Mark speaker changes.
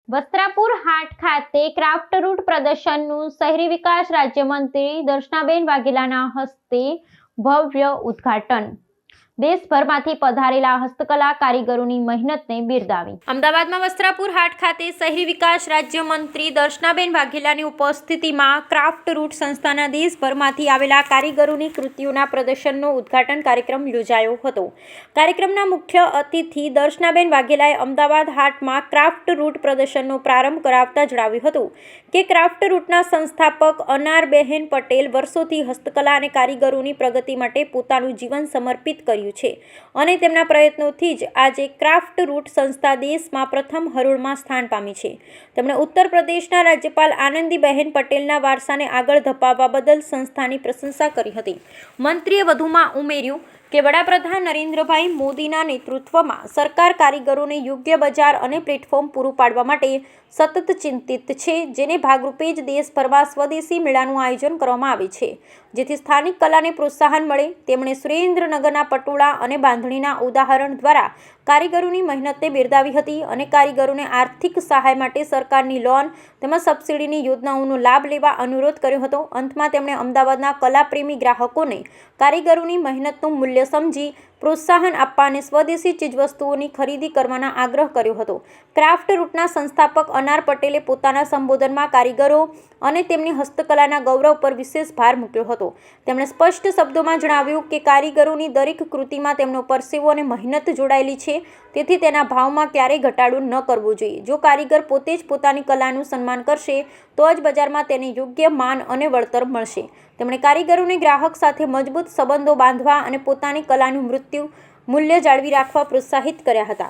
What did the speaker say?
Speaker 1: વસ્ત્રાપુર હાટ ખાતે craft route પ્રદર્શનનું શહેરી વિકાસ રાજ્યમંત્રી દર્શનાબેન વાઘેલાના હસ્તે ભવ્ય ઉદ્ઘાટન। દેશભરમાંથી પધારેલા હસ્તકલા કારીગરોની મહેનતને બિરદાવી। અમદાવાદમાં વસ્ત્રાપુર હાટ ખાતે શહેરી વિકાસ રાજ્યમંત્રી દર્શનાબેન વાઘેલાની ઉપસ્થિતિમાં ક્રાફ્ટ રૂટ સંસ્થાના દેશભરમાંથી આવેલા કારીગરોની કૃતિઓના પ્રદર્શનનો ઉદ્ઘાટન કાર્યક્રમ યોજાયો હતો। કાર્યક્રમના મુખ્ય અતિથિ દર્શનાબેન વાઘેલાએ અમદાવાદ હાટમાં ક્રાફ્ટ રૂટ પ્રદર્શનનો પ્રારંભ કરાવતા જણાવ્યું હતું કે ક્રાફ્ટ રૂટના સંસ્થાપક અનારબહેન પટેલ વર્ષોથી હસ્તકલા અને કારીગરોની પ્રગતિ માટે પોતાનું જીવન સમર્પિત કર્યું છે અને તેમના પ્રયત્નોથી જ આજે ક્રાફ્ટ રૂટ સંસ્થા દેશમાં પ્રથમ હરોળમાં સ્થાન પામી છે। તેમણે ઉત્તર પ્રદેશના રાજ્યપાલ આનંદીબહેન પટેલના વારસાને આગળ ધપાવવા બદલ સંસ્થાની પ્રશંસા કરી હતી। મંત્રીએ વધુમાં ઉમેર્યું કે વડાપ્રધાન નરેન્દ્રભાઈ મોદીના નેતૃત્વમાં સરકાર કારીગરોને યોગ્ય બજાર અને પ્લેટફોર્મ પૂરું પાડવા માટે સતત ચિંતિત છે, જેને ભાગરૂપે જ દેશભરમાં સ્વદેશી મેળાનું આયોજન કરવામાં આવે છે, જેથી સ્થાનિક કલાને પ્રોત્સાહન મળે। તેમણે સુરેન્દ્રનગરના પટોળા અને બાંધણીના ઉદાહરણ દ્વારા કારીગરોની મહેનતને બિરદાવી હતી અને કારીગરોને આર્થિક સહાય માટે સરકારની લોન તેમજ સબસિડીની યોજનાઓનો લાભ લેવા અનુરોધ કર્યો હતો। અંતમાં તેમણે અમદાવાદના કલાપ્રેમી ગ્રાહકોને કારીગરોની મહેનતનું મૂલ્ય સમજી પ્રોત્સાહન આપવા અને સ્વદેશી ચીજવસ્તુઓની ખરીદી કરવાના આગ્રહ કર્યો હતો। ક્રાફ્ટ રૂટના સંસ્થાપક અનાર પટેલે પોતાના સંબોધનમાં કારીગરો અને તેમની હસ્તકલાના ગૌરવ પર વિશેષ ભાર મૂક્યો હતો। તેમણે સ્પષ્ટ શબ્દોમાં જણાવ્યું કે કારીગરોની દરેક કૃતિમાં તેમનો પરસેવો અને મહેનત જોડાયેલી છે, તેથી તેના ભાવમાં ક્યારેય ઘટાડો ન કરવો જોઈએ। જો કારીગર પોતે જ પોતાની કલાનું સન્માન કરશે તો જ બજારમાં તેને યોગ્ય માન અને વળતર મળશે। તેમણે કારીગરોને ગ્રાહક સાથે મજબૂત સંબંધો બાંધવા અને પોતાની કલાનું મૂલ્ય જાળવી રાખવા પ્રોત્સાહિત કર્યા હતા।